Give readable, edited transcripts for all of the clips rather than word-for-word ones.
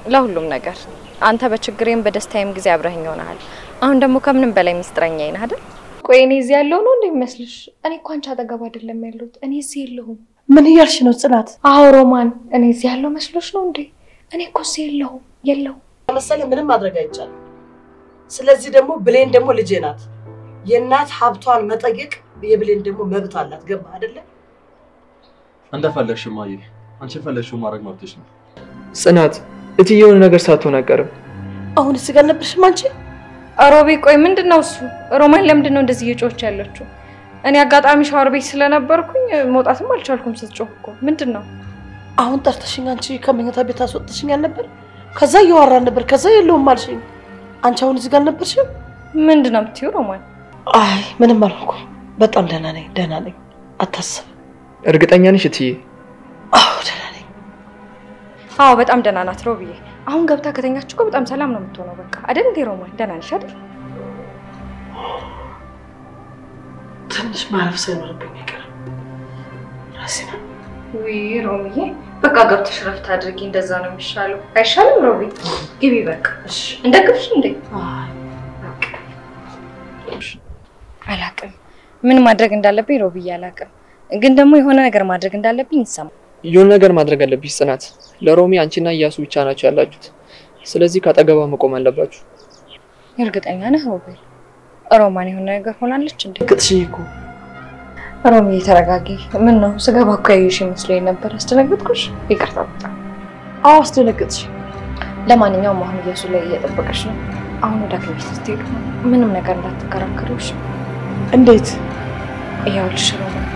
ለሁሉም ነገር አንተ በችግሬም በደስታዬም ጊዜ አብረኸኝ ሆነሃል አሁን ደግሞ ከምንም በላይ ሚስጥረኛዬ ነህ አይደል ቆይ እኔ እዚህ ያለው ነው እንዴ መስልሽ እኔ እኮ አንቺ አጠገብ አይደለም ያለሁት እኔ እዚህ የለሁም ምን እያልሽ ነው ጽናት አዎ ሮማን እኔ እዚህ ያለው መስሎሽ ነው እንዴ እኔ እኮ እዚህ የለሁም መሰለ ምንም ማድረግ አይቻልም ስለዚህ ደግሞ ብሌን ደግሞ ልጄ ናት የናት ሀብቷን መጠየቅ የብሌን ደግሞ መብት አላት ገባ አይደለ እንደፈለግሽ ማይ አንቺ ፈለግሽው ማድረግ መብትሽ ነው ጽናት እትየውን ነገር ሳትሆን አቀርም አሁን እዚህ ጋር ነበርሽም አንቺ አሮቢ ቆይ ምንድነው እሱ ሮማን ለምንድነው እንደዚህ እየጮች ያለችው እኔ አጋጣሚ ሻወር ቤት ስለነበርኩኝ መውጣትም አልቻልኩም ስትጮህ እኮ ምንድነው አሁን ጠርተሽኝ አንቺ ከመኝታ ቤት አስወጥሽኝ አልነበር ከዛ ያወራን ነበር ከዛ የለውም አልሽኝ አንቺ አሁን እዚህ ጋር ነበርሽ ምንድነው የምትይው ሮማን አይ ምንም አልኩ በጣም ደህና ነኝ አታስብ እርግጠኛ ነሽ እትዬ አዎ ደህና ነኝ አዎ በጣም ደህና ናት ሮቢዬ አሁን ገብታ ከተኛችሁ እኮ በጣም ሰላም ነው የምትሆነው በቃ አይደል እንዴ ሮማን ደህና ነሽ አይደል ትንሽ ማረፍ ሳይኖርብኝ አይቀርም ራሴና ወይ ሮሚዬ በቃ ገብተሽ ረፍት አድርጊ እንደዛ ነው የሚሻለው አይሻልም ሮቢ ግቢ በቃ እሺ እንደግፍሽ እንዴ አላቅም ምን ማድረግ እንዳለብኝ ሮቢዬ አላቅም ግን ደግሞ የሆነ ነገር ማድረግ እንዳለብኝ ይሰማል የሆነ ነገር ማድረግ አለብሽ ጽናት ለሮሚ አንቺና ኢያሱ ብቻ ናቸው ያላችሁት ስለዚህ ካጠገባ መቆም አለባችሁ እርግጠኛ ነህ ሮቢ ሮማን የሆነ ነገር ሆናለች እንዴ ግጥሽኝ እኮ ሮሚ ተረጋጊ ምን ነው ስገባ እኮ ያየሽ መስሎኝ ነበር አስደነግጥኩሽ ይቅርታ በጣም አዎ አስደነግጥሽ ለማንኛውም አሁን ኢያሱ ላይ እየጠበቀሽ ነው አሁን ወደ ክሊኒክ ስትሄዱ ምንም ነገር እንዳትከራከሩሽ እንዴት ይኸውልሽ ሮማን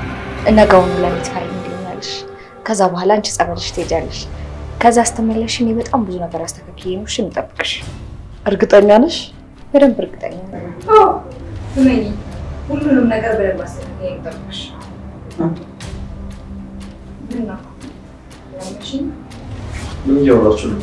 ነገውን ለሚት ካይ እንዲኛልሽ ከዛ በኋላ አንቺ ጸበልሽ ትሄጃለሽ ከዛ አስተመለሽ እኔ በጣም ብዙ ነገር አስተካክዬ ነው እሺ እንጠብቅሽ እርግጠኛ ነሽ በደንብ እርግጠኛ ነኝ አዎ እመኚ ሁሉንም ነገር በደንብ አስተካክዬ እንጠብቅሽ እና ለምንሽኝ ምን እያወራችሁ ነው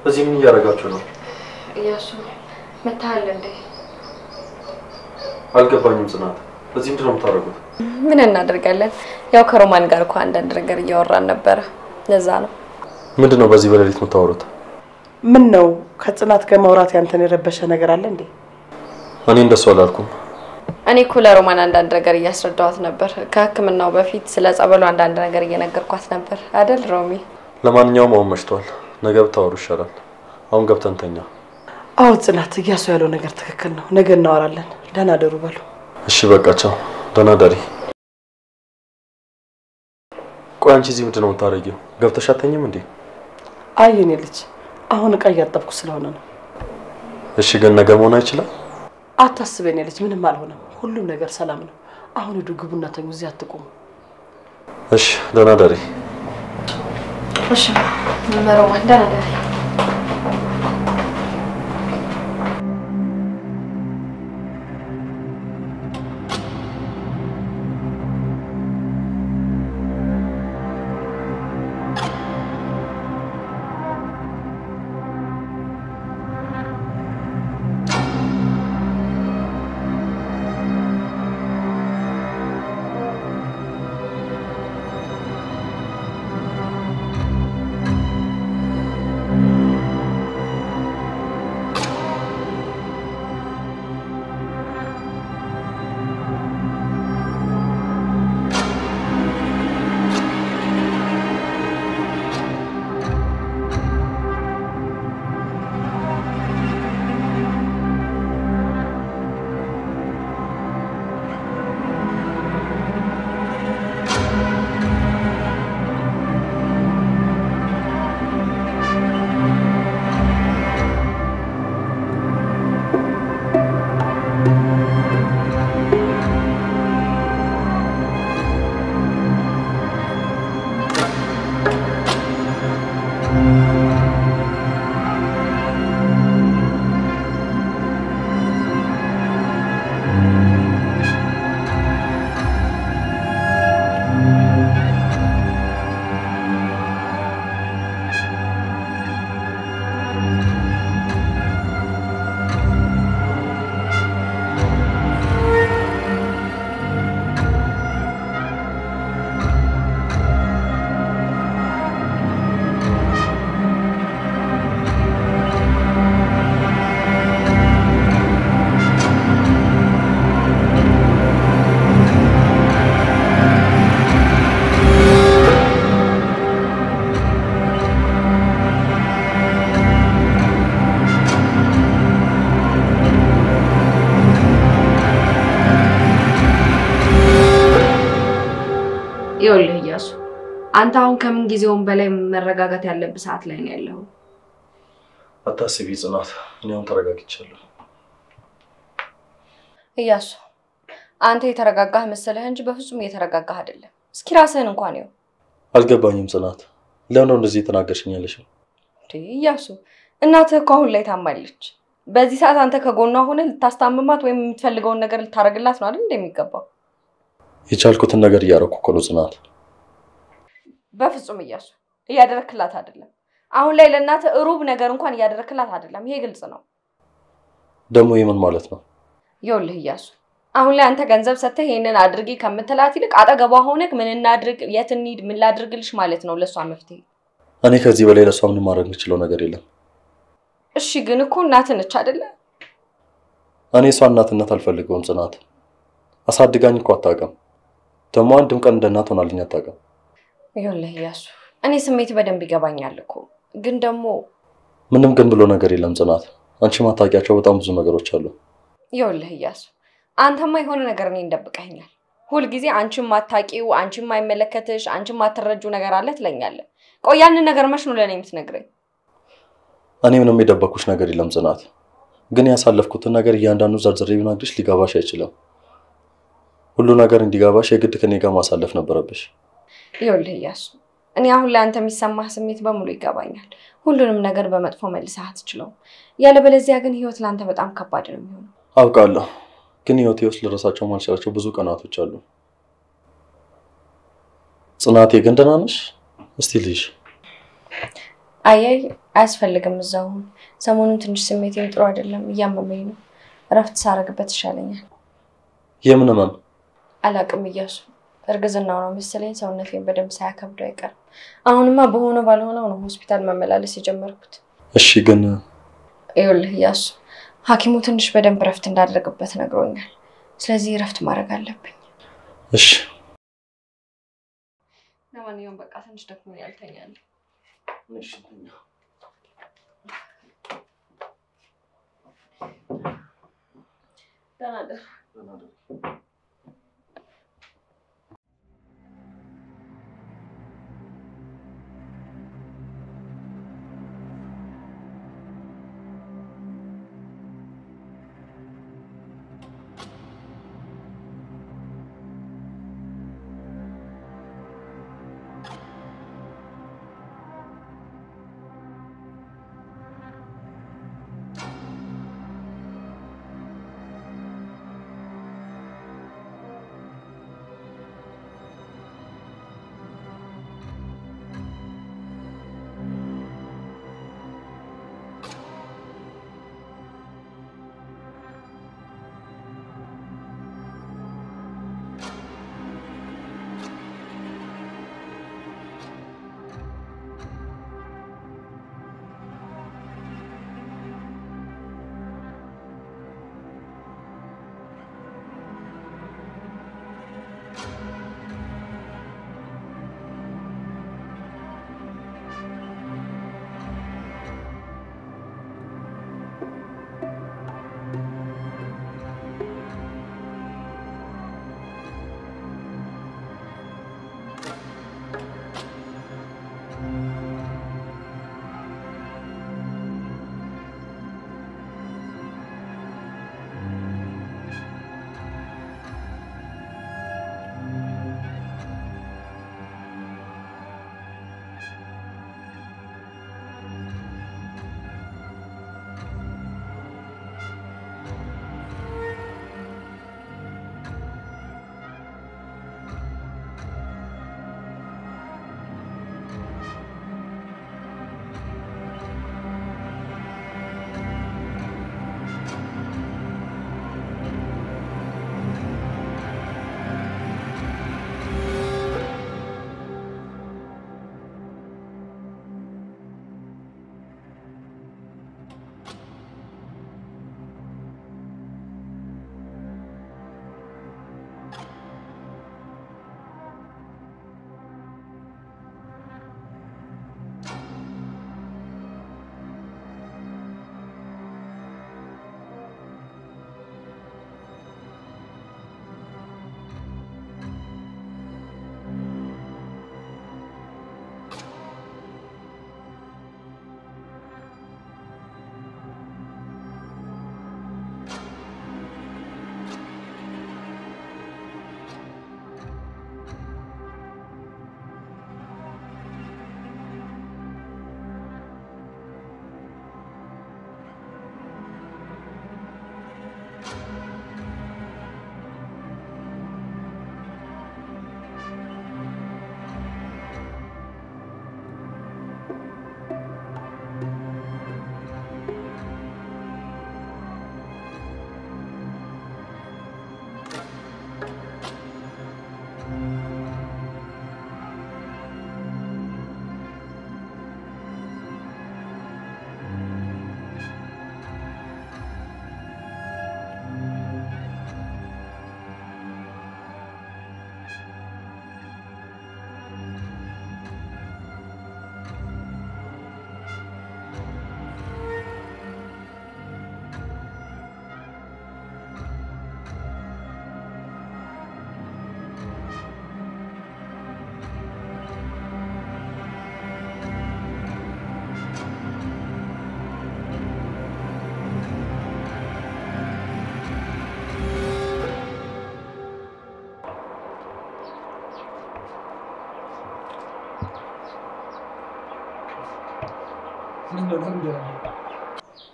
በዚህ ምን እያደረጋችሁ ነው ኢያሱ መታል እንዴ አልገባኝም ጽናት በዚህ ምንድን ነው የምታደርጉት ምን እናደርጋለን ያው ከሮማን ጋር እኮ አንዳንድ ነገር እያወራን ነበር ለዛ ነው ምንድነው በዚህ በሌሊት የምታወሩት ምን ነው ከጽናት ጋር ማውራት ያንተን የረበሸ ነገር አለ እንዴ እኔ እንደሱ አላልኩም እኔ እኮ ለሮማን አንዳንድ ነገር እያስረዳዋት ነበር ከህክምናው በፊት ስለ ጸበሉ አንዳንድ ነገር እየነገርኳት ነበር አይደል ሮሚ ለማንኛውም አሁን መሽቷል ነገ ብታወሩ ይሻላል አሁን ገብተን ተኛ አዎ ጽናት ኢያሱ ያለው ነገር ትክክል ነው ነገ እናወራለን ደህና ደሩ በሉ እሺ በቃ ቻው ደህና ደሪ ቆይ አንቺ እዚህ ምንድን ነው የምታረጊው ገብተሽ አትተኝም እንዴ አይ የኔ ልጅ አሁን ዕቃ እያጠብኩ ስለሆነ ነው እሺ ግን ነገ መሆን አይችልም አታስብ የኔ ልጅ ምንም አልሆነም ሁሉም ነገር ሰላም ነው አሁን ሂዱ ግቡና ተኙ እዚህ አትቆሙ እሺ ደህና ደሪ እሺ ሮማን ደህና ደሪ ይኸውልህ እያሱ አንተ አሁን ከምን ጊዜውም በላይ መረጋጋት ያለብህ ሰዓት ላይ ነው ያለው። አታስቢ ጽናት፣ እኔ አሁን ተረጋግቻለሁ። እያሱ አንተ የተረጋጋህ መሰለህ እንጂ በፍጹም እየተረጋጋህ አይደለም። እስኪ ራስህን እንኳን ይው። አልገባኝም ጽናት፣ ለምን እንደዚህ ተናገርሽኛለሽ? እያሱ እናትህ እኮ አሁን ላይ ታማለች። በዚህ ሰዓት አንተ ከጎኗ ሆነህ ልታስታምማት ወይም የምትፈልገውን ነገር ልታረግላት ነው አይደል እንደሚገባው? የቻልኩትን ነገር እያደረኩ እኮ ነው ጽናት። በፍጹም እያሱ እያደረክላት አይደለም። አሁን ላይ ለእናትህ ሩብ ነገር እንኳን እያደረክላት አይደለም። ይሄ ግልጽ ነው። ደግሞ የምን ማለት ነው? ይኸውልህ እያሱ አሁን ላይ አንተ ገንዘብ ሰጥተህ ይሄንን አድርጊ ከምትላት ይልቅ አጠገቧ ሆነህ ምን እናድርግ፣ የት እንሂድ፣ ምን ላድርግልሽ ማለት ነው ለሷ መፍትሄ። እኔ ከዚህ በላይ ለሷ ምን ማድረግ የምችለው ነገር የለም። እሺ ግን እኮ እናትህ ነች አይደለ? እኔ እሷ እናትነት አልፈልገውም ጽናት። አሳድጋኝ እኮ አታውቅም። ደግሞ አንድም ቀን እንደ እናት ሆናልኝ አታውቅም። ይኸውልህ እያሱ እኔ ስሜት በደንብ ይገባኛል እኮ ግን ደግሞ ምንም ግን ብሎ ነገር የለም ጽናት። አንቺ ማታውቂያቸው በጣም ብዙ ነገሮች አሉ። ይኸውልህ እያሱ አንተማ የሆነ ነገር እኔ እንደብቀኛል። ሁል ጊዜ አንቺም ማታውቂው፣ አንቺም ማይመለከትሽ፣ አንቺም ማትረጁ ነገር አለ ትለኛለህ። ቆይ ያንን ነገር መች ነው ለኔ የምትነግረኝ? እኔ ምንም የደበኩሽ ነገር የለም ጽናት። ግን ያሳለፍኩትን ነገር እያንዳንዱ ዘርዝሬ ብነግርሽ ሊገባሽ አይችልም። ሁሉ ነገር እንዲገባሽ የግድ ከኔ ጋር ማሳለፍ ነበረብሽ። ይኸውልህ እያሱ እኔ አሁን ላይ አንተ የሚሰማህ ስሜት በሙሉ ይገባኛል። ሁሉንም ነገር በመጥፎ መልሰህ አትችለውም። ያለበለዚያ ግን ህይወት ላንተ በጣም ከባድ ነው የሚሆነው። አውቃለሁ። ግን ህይወቴ ውስጥ ልረሳቸው ማልችላቸው ብዙ ቀናቶች አሉ። ጽናቴ ግን ደህና ነሽ? እስቲ ልጅ አይ አያስፈልግም እዛው። ሰሞኑን ትንሽ ስሜቴም ጥሩ አይደለም፣ እያመመኝ ነው። እረፍት ሳረግበት ይሻለኛል። የምን ህመም? አላቅም እያሱ እርግዝናው ነው መሰለኝ ሰውነቴን በደንብ ሳያከብደው አይቀርም። አሁንማ በሆነ ባልሆነው ነው ሆስፒታል መመላለስ የጀመርኩት። እሺ ግን ይኸውልህ እያሱ ሐኪሙ ትንሽ በደንብ እረፍት እንዳደረግበት ነግሮኛል። ስለዚህ እረፍት ማድረግ አለብኝ። እሺ ለማንኛውም በቃ ትንሽ ደክሞኛል፣ ተኛለሁ። እሺ ደህና ደር።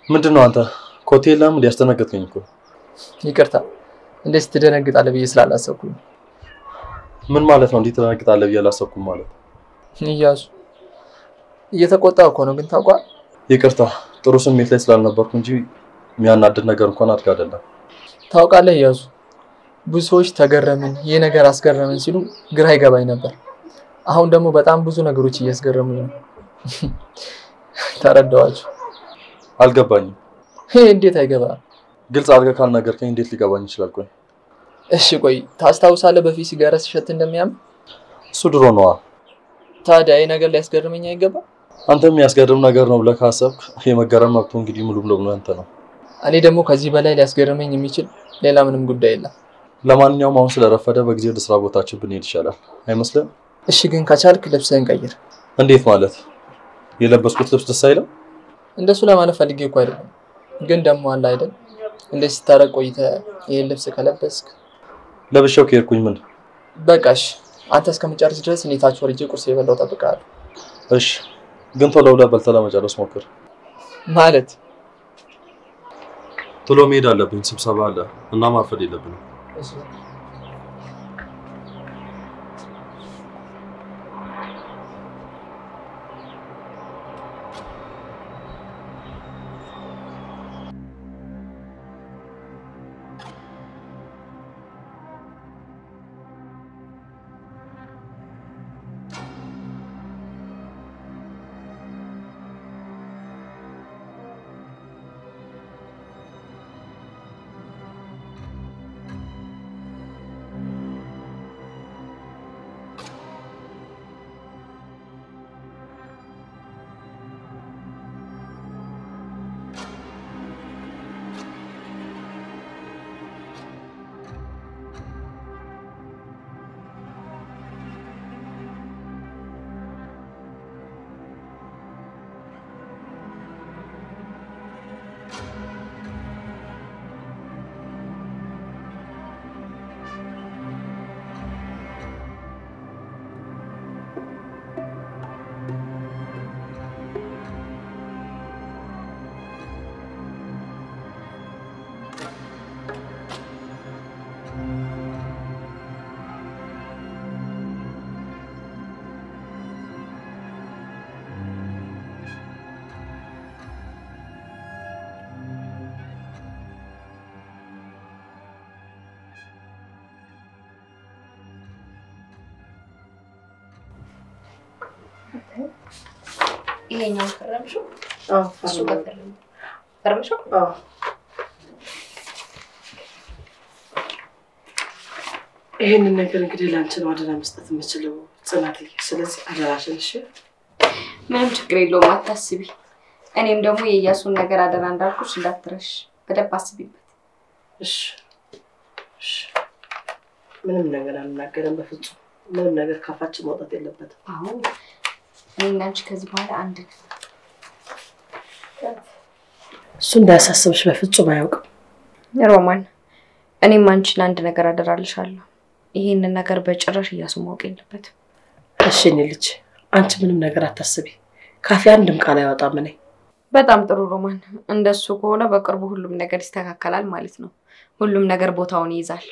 ምንድነው አንተ ኮቴ ላም ሊያስተነግጥኝ እኮ ይቅርታ እንዴት ትደነግጣለህ ብዬ ስላላሰብኩኝ ምን ማለት ነው እንዴት ትደነግጣለህ ብዬ አላሰብኩም ማለት ኢያሱ እየተቆጣው እኮ ነው ግን ታውቃለህ ይቅርታ ጥሩ ስሜት ላይ ስላልነበርኩ እንጂ የሚያናድድ ነገር እንኳን አድርጋ አይደለም ታውቃለህ ኢያሱ ብዙ ሰዎች ተገረምን ይሄ ነገር አስገረመን ሲሉ ግራ ይገባኝ ነበር አሁን ደግሞ በጣም ብዙ ነገሮች እያስገረሙኝ ነው ተረዳዋችሁ አልገባኝም ይሄ እንዴት አይገባ ግልጽ አድርገህ ካልነገርከኝ እንዴት ሊገባኝ ይችላል ቆይ እሺ ቆይ ታስታውሳለህ በፊት ሲጋራ ሲሸት እንደሚያም እሱ ድሮ ነው ታዲያ ይሄ ነገር ሊያስገርመኝ አይገባ አንተም የሚያስገርም ነገር ነው ብለህ ካሰብክ የመገረም መብቱ እንግዲህ ሙሉ ብሎ አንተ ነው እኔ ደግሞ ከዚህ በላይ ሊያስገርመኝ የሚችል ሌላ ምንም ጉዳይ የለም ለማንኛውም አሁን ስለረፈደ በጊዜ ወደ ስራ ቦታችን ብንሄድ ይሻላል አይመስልም እሺ ግን ከቻልክ ልብስህን ቀይር እንዴት ማለት የለበስኩት ልብስ ደስ አይልም እንደሱ ለማለት ፈልጌ እኮ አይደለም ግን ደግሞ አለ አይደል እንዴት ስታረቅ ቆይተህ ይሄን ልብስ ከለበስክ ለብሼው ከሄድኩኝ ምን በቃሽ አንተ እስከምጨርስ ድረስ እኔ ታች ወርጄ ቁርስ የበላው እጠብቅሃለሁ እሺ ግን ቶሎ ብለህ በልተህ ለመጨረስ ሞክር ማለት ቶሎ መሄድ አለብኝ ስብሰባ አለ እና ማርፈድ የለብንም እሺ ይሄኛው ፈረምሽው እሱ ፈረምሽው ይሄንን ነገር እንግዲህ ላንቺ ነው አደራ መስጠት የምችለው ጽናትዬ ስለዚህ አደራሽን እሺ ምንም ችግር የለውም አታስቢ እኔም ደግሞ የኢያሱን ነገር አደራ እንዳልኩሽ እንዳትረሽ በደንብ አስቢበት እሺ እሺ ምንም ነገር አልናገርም በፍጹም ምንም ነገር ካፋችን መውጣት የለበትም አዎ እኔና አንቺ ከዚህ በኋላ አንድ እሱ እንዳያሳስብሽ በፍጹም አያውቅም ሮማን እኔም አንቺን አንድ ነገር አደራልሻለሁ ይሄንን ነገር በጭራሽ ኢያሱ ማወቅ የለበትም እሺ እኔ ልጅ አንቺ ምንም ነገር አታስቢ ካፌ አንድም ቃል አይወጣም እኔ በጣም ጥሩ ሮማን እንደሱ ከሆነ በቅርቡ ሁሉም ነገር ይስተካከላል ማለት ነው ሁሉም ነገር ቦታውን ይይዛል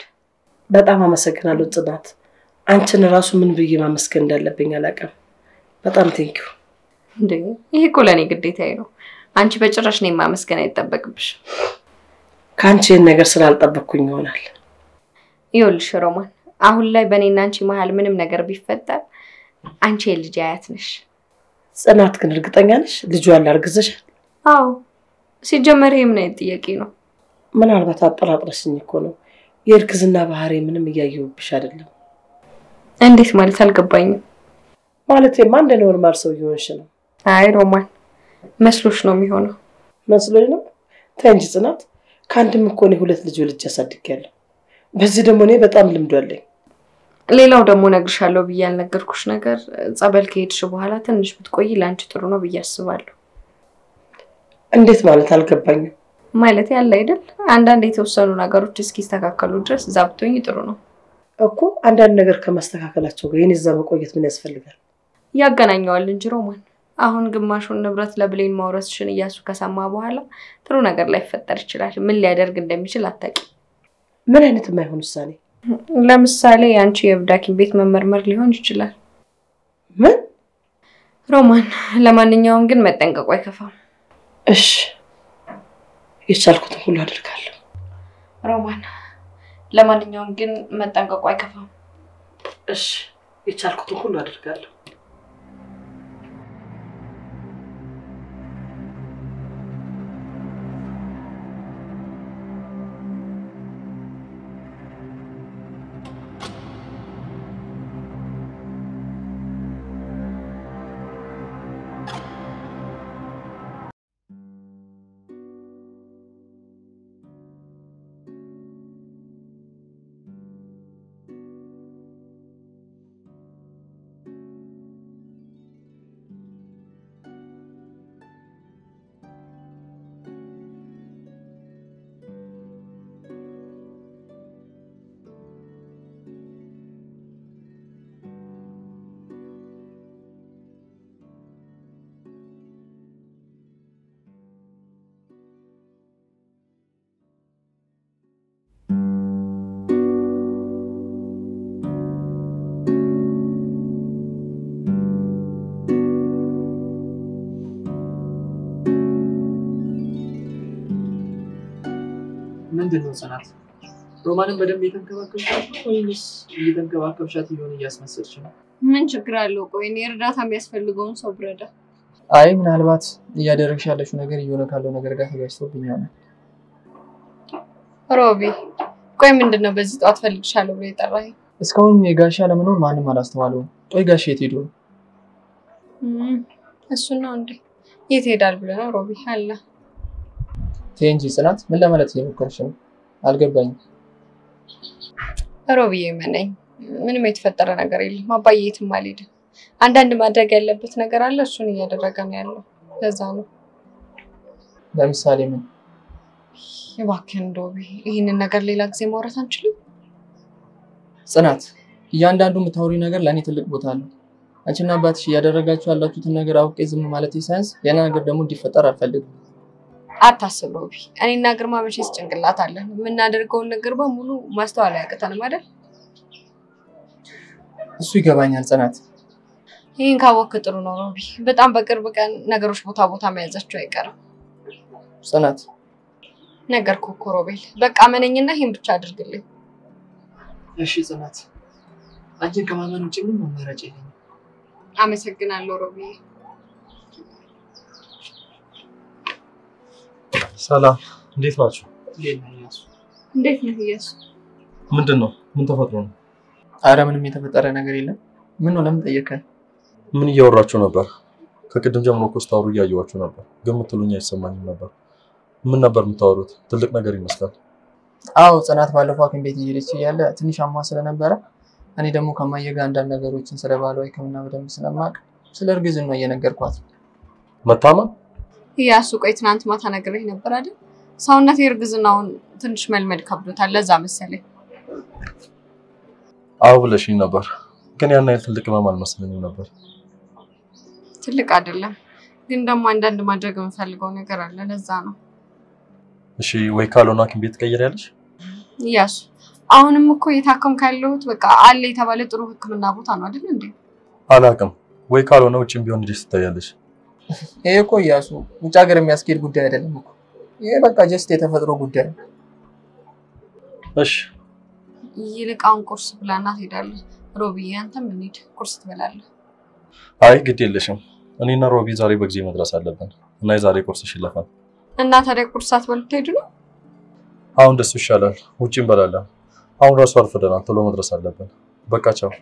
በጣም አመሰግናለሁ ጽናት አንቺን ራሱ ምን ብዬ ማመስገን እንዳለብኝ አላውቅም በጣም ቴንኪው እንዴ ይሄ እኮ ለኔ ግዴታዬ ነው አንቺ በጭራሽ ነኝ ማመስገን አይጠበቅብሽ ካንቺ ነገር ስላልጠበቅኩኝ ይሆናል ይኸውልሽ ሮማን አሁን ላይ በእኔና አንቺ መሃል ምንም ነገር ቢፈጠር አንቺ የልጅ አያት ነሽ ጽናት ግን እርግጠኛ ነሽ ልጁ ያለ አርግዘሻል አዎ ሲጀመር ይሄ ምን አይነት ጥያቄ ነው ምናልባት አጠራጥረሽኝ እኮ ነው የእርግዝና ባህሪ ምንም እያየሁብሽ አይደለም እንዴት ማለት አልገባኝም ማለቴማ እንደ ኖርማል ሰው ይሆንሽ ነው አይ ሮማን መስሎሽ ነው የሚሆነው መስሎኝ ነው ታንጂ ጽናት ካንድም እኮ ነው ሁለት ልጅ ያሳድጋለሁ በዚህ ደግሞ እኔ በጣም ልምዱ አለኝ ሌላው ደግሞ ነግርሻለሁ ብዬ ያልነገርኩሽ ነገር ጸበል ከሄድሽ በኋላ ትንሽ ብትቆይ ላንቺ ጥሩ ነው ብዬ አስባለሁ እንዴት ማለት አልገባኝም ማለት ያለ አይደል አንዳንድ የተወሰኑ ነገሮች እስኪስተካከሉ ድረስ ዛብቶኝ ጥሩ ነው እኮ አንዳንድ ነገር ከማስተካከላቸው ጋር የኔ እዛ መቆየት ምን ያስፈልጋል ያገናኘዋል እንጂ ሮማን አሁን ግማሹን ንብረት ለብሌን ማውረስሽን እያሱ ከሰማ በኋላ ጥሩ ነገር ላይ ፈጠር ይችላል። ምን ሊያደርግ እንደሚችል አታቂ። ምን አይነት የማይሆን ውሳኔ? ለምሳሌ አንቺ የብዳኪን ቤት መመርመር ሊሆን ይችላል። ምን? ሮማን ለማንኛውም ግን መጠንቀቁ አይከፋም። እሺ የቻልኩትን ሁሉ አደርጋለሁ። ሮማን ለማንኛውም ግን መጠንቀቁ አይከፋም። እሺ የቻልኩትን ሁሉ አደርጋለሁ። ምንድነው ጽናት? ሮማንን በደንብ እየተንከባከብሻት ወይስ እየተንከባከብሻት ይሆን እያስመሰልሽ ነው? ምን ችግር አለው? ቆይ እኔ እርዳታ የሚያስፈልገውን ሰው ብረዳ። አይ ምናልባት እያደረግሽ ያለሽው ነገር እየሆነ ካለው ነገር ጋር ተጋጭቶብኝ ይሆናል። ሮቢ ቆይ ምንድነው በዚህ ጧት ፈልግሻለሁ ብሎ የጠራኝ? እስካሁን የጋሻ ለመኖር ማንም አላስተዋለውም። ቆይ ጋሻ የት ሄዶ ነው? እሱ ነው እንዴ? የት ሄዳል ብለህ ነው ሮቢ? አላ እንጂ ጽናት ምን ለማለት እየሞከርሽ ነው? አልገባኝም። ሮቢዬ መነኝ ምንም የተፈጠረ ነገር የለም። አባዬ የትም አልሄድም። አንዳንድ ማድረግ ያለበት ነገር አለ፣ እሱን እያደረገ ነው ያለው። ለዛ ነው። ለምሳሌ ምን? እባክህን ሮቢ ይሄንን ነገር ሌላ ጊዜ ማውራት አንችልም? ጽናት እያንዳንዱ የምታወሪው ነገር ለእኔ ትልቅ ቦታ አለው። አንቺና አባትሽ እያደረጋችሁ ያላችሁትን ነገር አውቄ ዝም ማለት ሳይንስ ሌላ ነገር ደግሞ እንዲፈጠር አልፈልግም። አታስብ ሮቢ፣ እኔና ግርማ መቼስ ጭንቅላት አለን። የምናደርገውን ነገር በሙሉ ማስተዋል ያቅተንም አይደል? እሱ ይገባኛል ጽናት። ይሄን ካወቅክ ጥሩ ነው ሮቢ። በጣም በቅርብ ቀን ነገሮች ቦታ ቦታ መያዛቸው አይቀርም። ጽናት ነገርኩህ እኮ ሮቤል፣ በቃ መነኝና ይሄን ብቻ አድርግልኝ። እሺ ጽናት፣ አንቺን ከማመን ውጭ ምንም አማራጭ የለኝም። አመሰግናለሁ ሮቢ። ሰላም፣ እንዴት ናችሁ? እንዴት ነህ ኢያሱ? ምንድነው? ምን ተፈጥሮ ነው? አረ ምንም የተፈጠረ ነገር የለም። ምን ነው ለምን ጠየቀኝ? ምን እያወራችሁ ነበር? ከቅድም ጀምሮ እኮ ስታወሩ እያየኋችሁ ነበር፣ ግን የምትሉኝ አይሰማኝም ነበር። ምን ነበር የምታወሩት? ትልቅ ነገር ይመስላል። አዎ ጽናት ባለፈው ሐኪም ቤት እየሄደች እያለ ትንሽ አሟ ስለነበረ እኔ ደግሞ ከማየ ጋር አንዳንድ ነገሮችን ስለባለው ሕክምና በደንብ ስለማቅ ስለ እርግዝና እየነገርኳት። መታመም? ኢያሱ ቆይ ትናንት ማታ ነግሬህ ነበር አይደል? ሰውነት የእርግዝናውን ትንሽ መልመድ ከብዶታል፣ ለዛ መሰለኝ። አዎ ብለሽኝ ነበር፣ ግን ያን ያህል ትልቅ ህመም አልመሰለኝም ነበር። ትልቅ አይደለም፣ ግን ደግሞ አንዳንድ ማድረግ የምፈልገው ነገር አለ፣ ለዛ ነው። እሺ ወይ ካልሆነ ሐኪም ቤት ትቀይሪያለሽ? ኢያሱ አሁንም እኮ የታከምኩ ያለሁት በቃ አለ የተባለ ጥሩ ህክምና ቦታ ነው አይደል እንዴ? አላውቅም፣ ወይ ካልሆነ ውጭም ቢሆን ልጅ ትታያለሽ። ይሄ እኮ ኢያሱ ውጭ ሀገር የሚያስኬድ ጉዳይ አይደለም እኮ። ይሄ በቃ ጀስት የተፈጥሮ ጉዳይ ነው። እሺ ይልቃውን ቁርስ ብላና ትሄዳለህ። ሮቢ አንተም እንሂድ፣ ቁርስ ትበላለህ። አይ ግድ የለሽም፣ እኔና ሮቢ ዛሬ በጊዜ መድረስ አለብን እና የዛሬ ቁርስሽ ይለፋል። እና ታዲያ ቁርስ ሳትበሉ ትሄዱ ነው? አሁን ደሱ ይሻላል፣ ውጪ እንበላለን። አሁን ራሱ አርፍደናል፣ ቶሎ መድረስ አለብን። በቃ ቻው።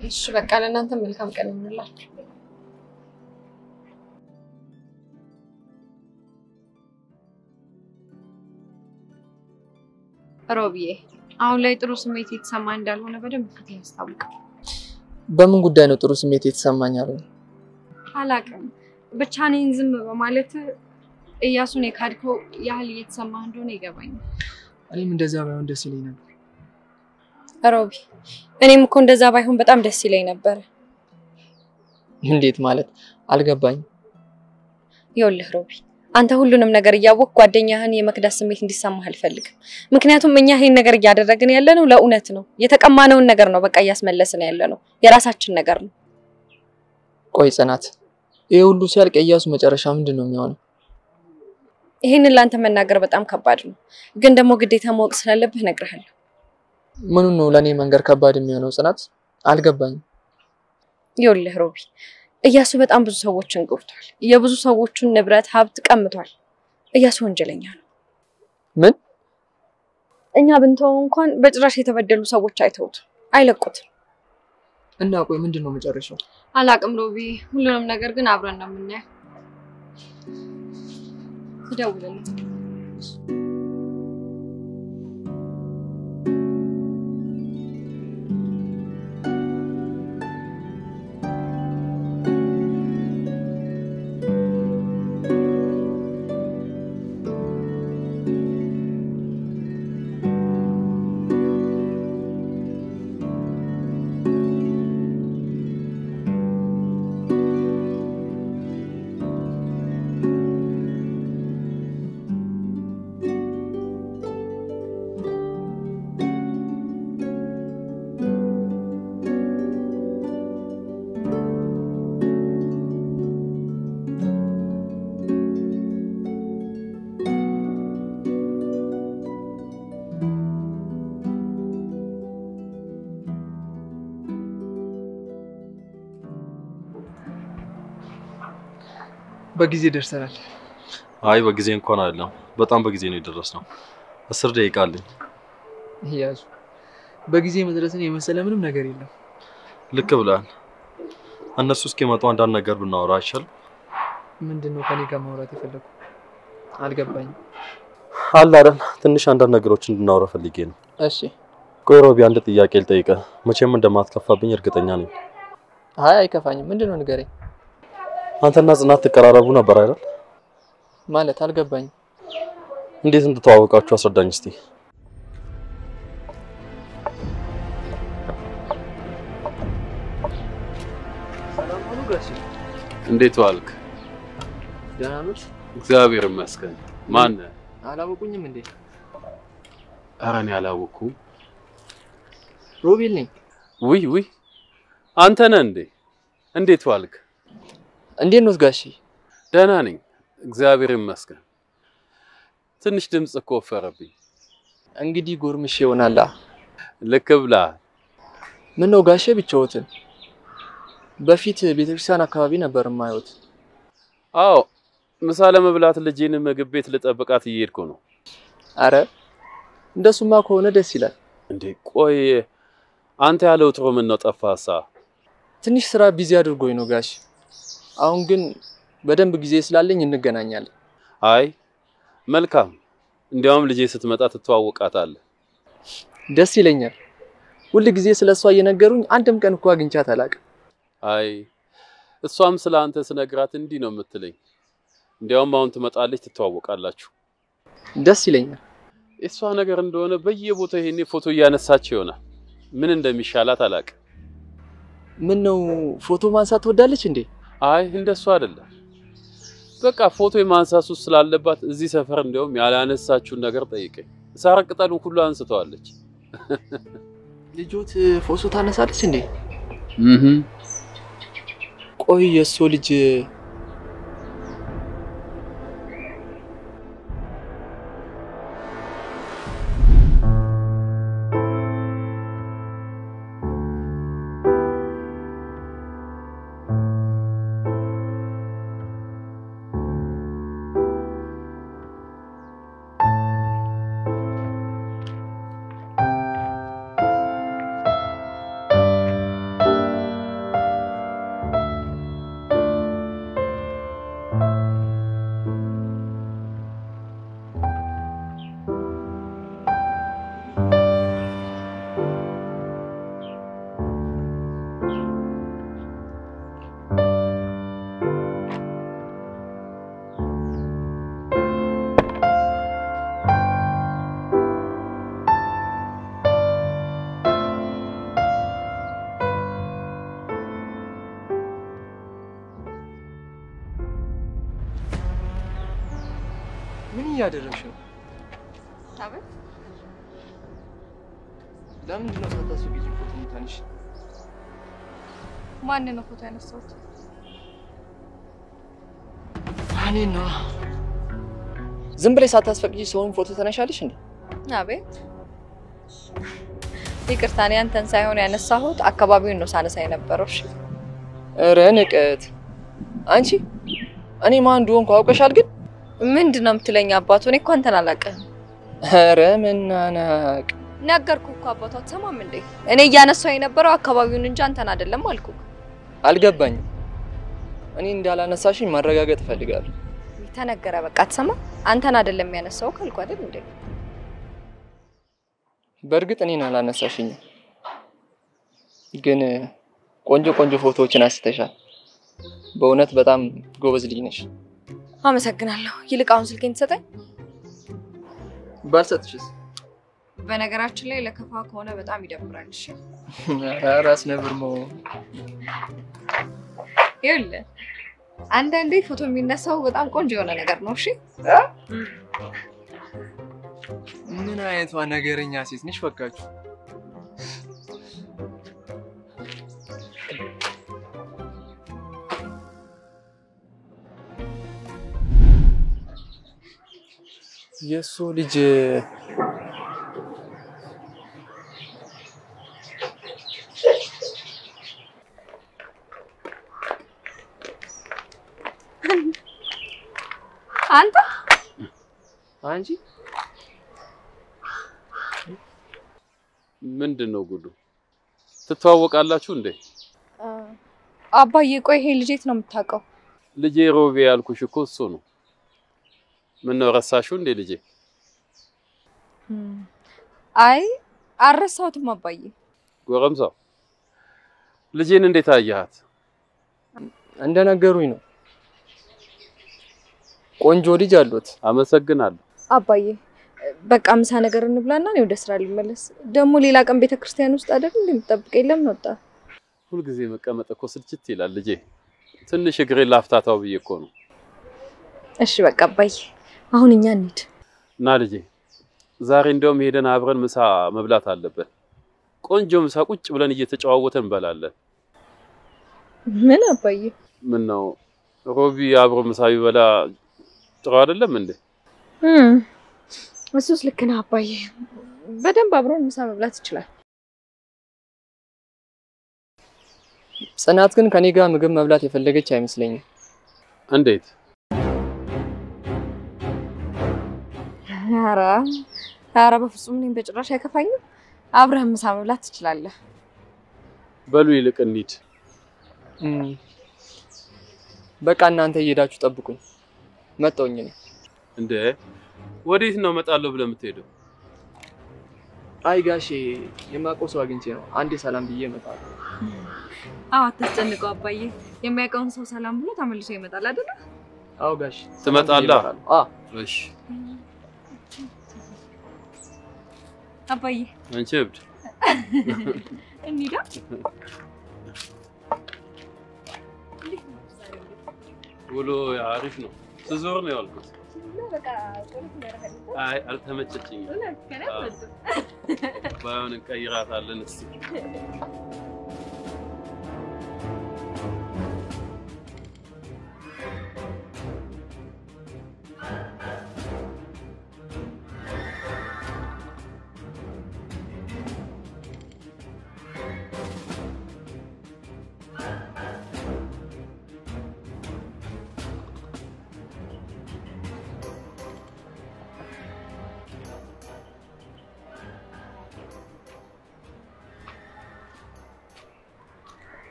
እሺ በቃ ለእናንተ መልካም ቀን ይሁንላችሁ። ሮቢዬ አሁን ላይ ጥሩ ስሜት የተሰማ እንዳልሆነ በደንብ ፊት ያስታውቃል። በምን ጉዳይ ነው ጥሩ ስሜት የተሰማኝ አለው? አላውቅም፣ ብቻ እኔን ዝም በማለት ኢያሱን የካድከው ያህል እየተሰማህ እንደሆነ ይገባኛል። እኔም እንደዛ ባይሆን ደስ ይለኝ ነበር ሮቢ። እኔም እኮ እንደዛ ባይሆን በጣም ደስ ይለኝ ነበር። እንዴት ማለት አልገባኝ ይኸውልህ ሮቢ አንተ ሁሉንም ነገር እያወቅ ጓደኛህን የመክዳት ስሜት እንዲሰማህ አልፈልግም ምክንያቱም እኛ ይሄን ነገር እያደረግን ያለነው ለእውነት ነው የተቀማነውን ነገር ነው በቃ ያስመለስን ያለነው የራሳችን ነገር ነው ቆይ ጽናት ይሄ ሁሉ ሲያልቅ ኢያሱ መጨረሻ ምንድነው የሚሆነው ይሄንን ላንተ መናገር በጣም ከባድ ነው ግን ደግሞ ግዴታ ማወቅ ስላለብህ ነግርሃለሁ ምኑ ነው ለኔ መንገር ከባድ የሚሆነው ጽናት አልገባኝ ይኸውልህ ሮቢ ኢያሱ በጣም ብዙ ሰዎችን ጎድቷል የብዙ ሰዎችን ንብረት ሀብት ቀምቷል ኢያሱ ወንጀለኛ ነው ምን እኛ ብንተው እንኳን በጭራሽ የተበደሉ ሰዎች አይተውት አይለቁት እና ቆይ ምንድነው መጨረሻው አላቅም ሮቢ ሁሉንም ነገር ግን አብረን ነው የምናየው ደውልልኝ በጊዜ ደርሰናል አይ በጊዜ እንኳን አይደለም በጣም በጊዜ ነው የደረስነው 10 ደቂቃ አለኝ ኢያሱ በጊዜ መድረስን የመሰለ ምንም ነገር የለም ልክ ብለሃል እነሱ እስኪመጡ አንዳንድ ነገር ብናወራ አይሻልም ምንድነው ከኔ ጋር ማውራት የፈለኩ አልገባኝ አለ አይደል ትንሽ አንዳንድ ነገሮችን እንድናወራ ፈልጌ ነው እሺ ቆይ ሮቢ አንድ ጥያቄ ልጠይቅህ መቼም እንደማትከፋብኝ እርግጠኛ ነኝ አይ አይከፋኝም ምንድነው ንገረኝ አንተና ጽናት ተቀራረቡ ነበር አይደል ማለት አልገባኝ እንዴት እንድትዋወቃችሁ አስረዳኝ እስቲ ሰላም ሁሉ ጋሽ እንዴት ዋልክ ደህና ነህ እግዚአብሔር ይመስገን ማን አላወቁኝም እንዴ ኧረ እኔ አላወኩም ሮቤል ነኝ ውይ አንተ ነህ እንዴ እንዴት ዋልክ እንዴት ነው ጋሽ ደህና ነኝ እግዚአብሔር ይመስገን ትንሽ ድምጽ እኮ ወፈረብኝ እንግዲህ ጎርምሽ ይሆናል ልክ ብለሃል ምን ነው ጋሽ ብቻዎትን በፊት ቤተክርስቲያን አካባቢ ነበር ማይወት አዎ ምሳ ለመብላት ልጄን ምግብ ቤት ልጠብቃት እየሄድኩ ነው አረ እንደሱማ ከሆነ ደስ ይላል እንዴ ቆይ አንተ ያለው ጥሩ ምን ነው ጠፋሳ ትንሽ ስራ ቢዚ አድርጎኝ ነው ጋሽ አሁን ግን በደንብ ጊዜ ስላለኝ እንገናኛለን አይ መልካም እንዲያውም ልጄ ስትመጣ ትተዋወቃታለህ ደስ ይለኛል ሁሉ ጊዜ ስለሷ እየነገሩኝ አንድም ቀን እንኳን አግኝቻት አላውቅም አይ እሷም ስላንተ ስነግራት እንዲህ ነው የምትለኝ እንዲያውም አሁን ትመጣለች ትተዋወቃላችሁ ደስ ይለኛል እሷ ነገር እንደሆነ በየቦታው ይሄኔ ፎቶ እያነሳች ይሆናል ምን እንደሚሻላት አላውቅም ምን ነው ፎቶ ማንሳት ወዳለች እንዴ አይ እንደሱ አይደለም በቃ ፎቶ የማንሳት ሱስ ስላለባት እዚህ ሰፈር እንዲያውም ያላነሳችው ነገር ጠይቀኝ ሳር ቅጠሉን ሁሉ አንስተዋለች ልጆት ፎቶ ታነሳለች እንዴ ቆይ የሱ ልጅ ምን እያደረግሽ ነው? አቤት ለምንድን ነው ሳታስቢ ፎቶ የምታነሺ? ማን ነው ፎቶ ያነሳሁት? እኔ ነው። ዝም ብለሽ ሳታስፈቅጂ ሰውን ፎቶ ተነሻለሽ እንዴ? አቤት ይቅርታ፣ እኔ አንተን ሳይሆን ያነሳሁት አካባቢውን ነው ሳነሳ የነበረው። እሺ ኧረ ንቀት! አንቺ እኔ ማን እንደሆንኩ አውቀሻል? ግን ምንድነው የምትለኝ? አባቱ እኔ እኮ አንተን አላውቅም። ኧረ መናናቅ! ነገርኩህ እኮ አባቱ አትሰማም እንዴ? እኔ እያነሳሁ የነበረው አካባቢውን እንጂ አንተን አይደለም አልኩህ። አልገባኝም። እኔ እንዳላነሳሽኝ ማረጋገጥ እፈልጋለሁ። ተነገረ በቃ አትሰማ። አንተን አይደለም ያነሳው ካልኩ አይደል እንዴ? በእርግጥ እኔን አላነሳሽኝም፣ ግን ቆንጆ ፎቶዎችን አንስተሻል። በእውነት በጣም ጎበዝ ልጅ ነሽ። አመሰግናለሁ። ይልቅ አሁን ስልኬን ትሰጠኝ? ባልሰጥሽስ? በነገራችን ላይ ለከፋ ከሆነ በጣም ይደብራል። እሺ ራስ ነብር ነው። ይኸውልህ አንዳንዴ ፎቶ የሚነሳው በጣም ቆንጆ የሆነ ነገር ነው። እሺ ምን አይነቷ ነገረኛ ሴት ነሽ? ፈካችሁ የሱ ልጅ አንቺ ምንድነው ጉዱ? ትተዋወቃላችሁ እንዴ? አባዬ ቆይ ይሄ ልጅ የት ነው የምታውቀው? ልጄ ሮቢ ያልኩሽ እኮ እሱ ነው። ምን ነው ረሳሽው እንዴ ልጄ? አይ አረሳሁትም አባዬ። ጎረምሳው ልጄን እንዴት አያሃት? እንደነገሩኝ ነው። ቆንጆ ልጅ አሉት። አመሰግናለሁ አባዬ። በቃ ምሳ ነገር እንብላና ነው ወደ ስራ ልመለስ። ደግሞ ሌላ ቀን ቤተክርስቲያን ውስጥ አይደል እንደምትጠብቀኝ ለምን ወጣ? ሁሉ ጊዜ መቀመጥ እኮ ስልችት ይላል ልጄ። ትንሽ እግሬን ላፍታታው ብዬ እኮ ነው። እሺ በቃ አባዬ አሁን እኛ እንሂድ። ና ልጄ ዛሬ እንደውም ሄደን አብረን ምሳ መብላት አለበት። ቆንጆ ምሳ ቁጭ ብለን እየተጨዋወተን እንበላለን። ምን አባዬ? ምን ነው ሮቢ አብሮ ምሳ ይበላ ጥሩ አይደለም እንዴ? እሱስ ልክ ነህ አባዬ። በደንብ አብሮን ምሳ መብላት ይችላል። ጽናት ግን ከኔ ጋር ምግብ መብላት የፈለገች አይመስለኝም። እንዴት? ኧረ በፍጹም እኔን በጭራሽ አይከፋኝም። አብረን ምሳ መብላት ትችላለህ። በሉ ይልቅ እንሂድ። በቃ እናንተ እየሄዳችሁ ጠብቁኝ። መጣሁኝ ነው እንዴ? ወዴት ነው መጣለው ብለህ የምትሄደው? አይ ጋሼ የማውቀው ሰው አግኝቼ ነው። አንዴ ሰላም ብዬ እመጣለሁ። አዎ አትጨነቀው አባዬ። የሚያውቀውን ሰው ሰላም ብሎ ተመልሶ ይመጣል አይደል? አዎ ጋሼ ትመጣለህ? እሺ አባዬ። አንቺ እብድ እንሂዳ። ውሎ አሪፍ ነው። ስዞር ነው ያልኩት። አይ አልተመቸኝም። ባይሆን እንቀይራታለን እስቲ።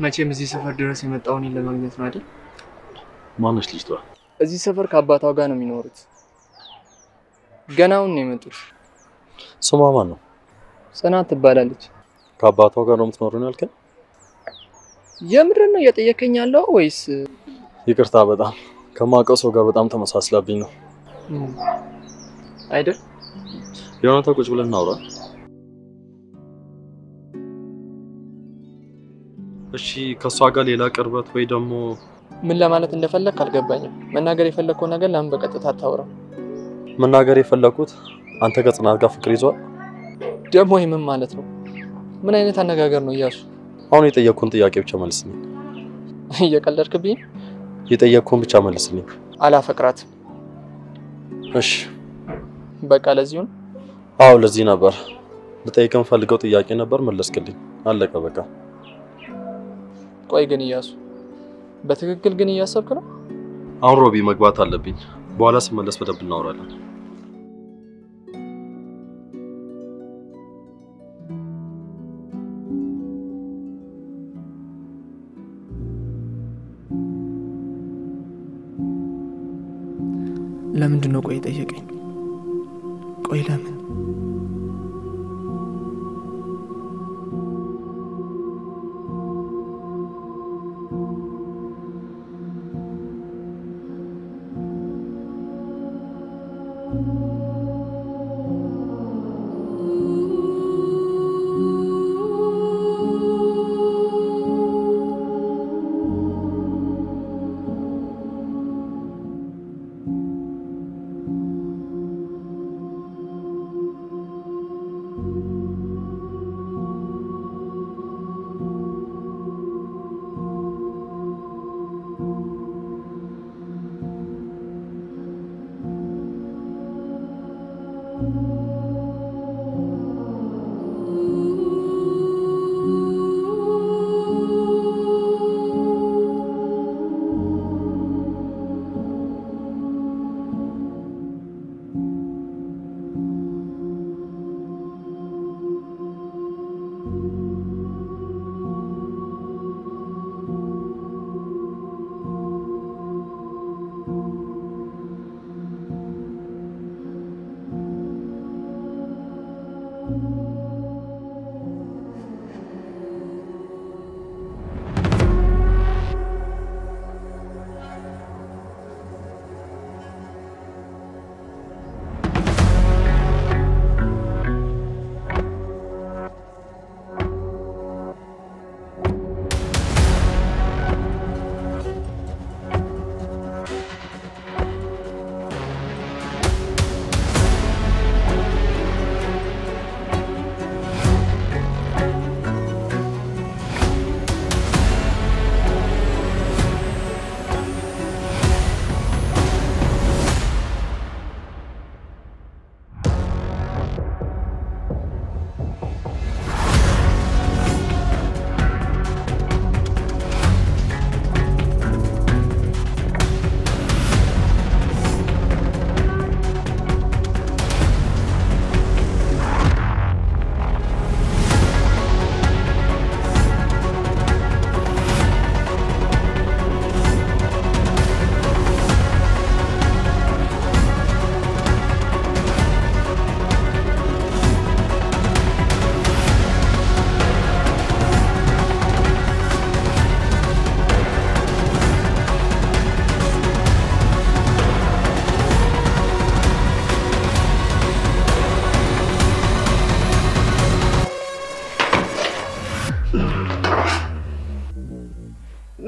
መቼም እዚህ ሰፈር ድረስ የመጣው እኔን ለማግኘት ነው አይደል? ማነሽ ልጅቷ? እዚህ ሰፈር ከአባቷ ጋር ነው የሚኖሩት። ገናውን ነው የመጡት። ስሟ ማን ነው? ጽናት ትባላለች። ከአባቷ ጋር ነው የምትኖረው ነው ያልከኝ? የምርን ነው እየጠየቀኝ ያለው ወይስ? ይቅርታ በጣም ከማውቀው ሰው ጋር በጣም ተመሳስላብኝ ነው። አይደል? የሆነ ተቆጭ ብለን እናውራ። እሺ ከሷ ጋር ሌላ ቅርበት ወይ ደግሞ ምን ለማለት እንደፈለክ አልገባኝም መናገር የፈለከው ነገር ለምን በቀጥታ አታወራም መናገር የፈለኩት አንተ ከጽናት ጋር ፍቅር ይዟል ደግሞ ምን ማለት ነው ምን አይነት አነጋገር ነው ኢያሱ አሁን የጠየቅኩን ጥያቄ ብቻ መልስልኝ እየቀለድክብኝ የጠየቅኩን ብቻ መልስልኝ አላፈቅራት እሺ በቃ ለዚህ ነው አዎ ለዚህ ነበር ልጠይቅም ፈልገው ጥያቄ ነበር መለስክልኝ አለቀ በቃ ቆይ ግን ኢያሱ በትክክል ግን እያሰብክ ነው አሁን ሮቢ መግባት አለብኝ በኋላ ስመለስ በደንብ እናወራለን ለምንድን ነው ቆይ ጠየቀኝ ቆይ ለምን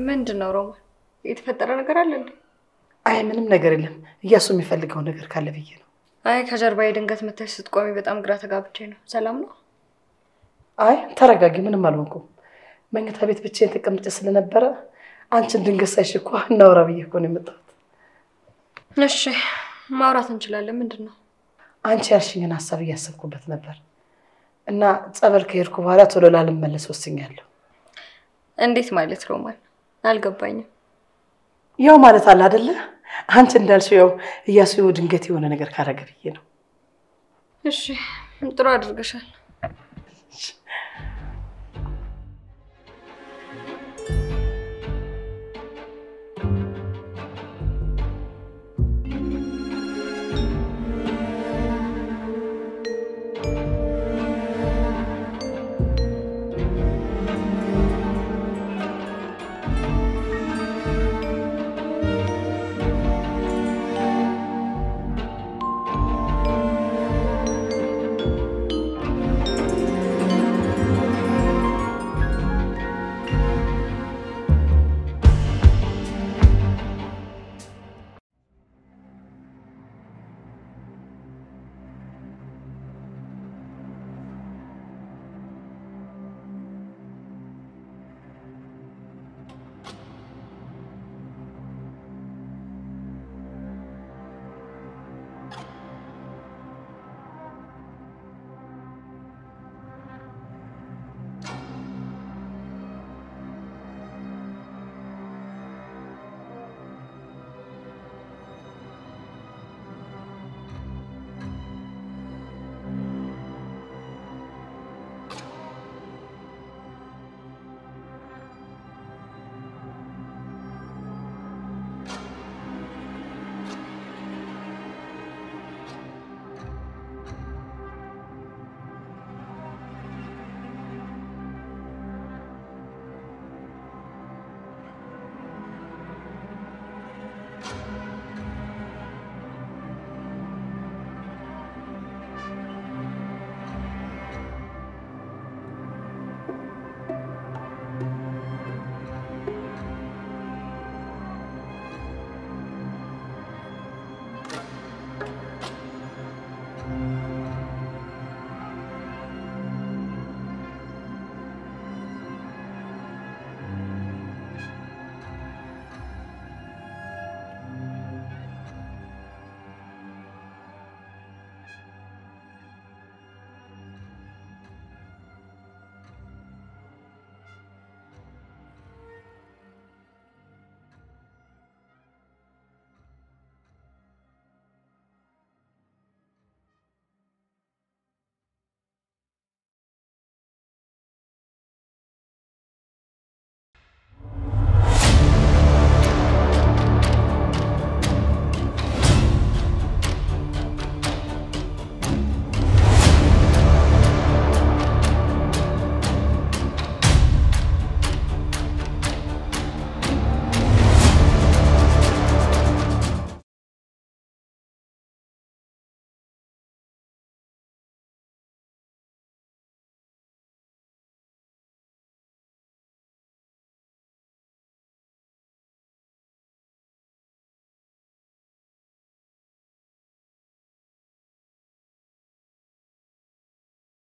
ምንድነው ሮማ የተፈጠረ ነገር አለ እንዴ አይ ምንም ነገር የለም ኢያሱ የሚፈልገው ነገር ካለ ብዬ ነው አይ ከጀርባዬ ድንገት መተሽ ስትቆሚ በጣም ግራ ተጋብቼ ነው ሰላም ነው አይ ተረጋጊ ምንም አልሆንኩም መኝታ ቤት ብቻዬን ተቀምጬ ስለነበረ አንቺን ድንገት ሳይሽኳ እናውራ ብዬ እኮ ነው የመጣሁት እሺ ማውራት እንችላለን ምንድነው አንቺ ያልሽኝን ሐሳብ እያሰብኩበት ነበር እና ጸበል ከሄድኩ በኋላ ቶሎ ላልመለስ ወስኛለሁ እንዴት ማለት ሮማን አልገባኝም ያው ማለት አለ አይደለ አንቺ እንዳልሽው ኢያሱ ድንገት የሆነ ነገር ካረገ ብዬ ነው እሺ ጥሩ አድርገሻል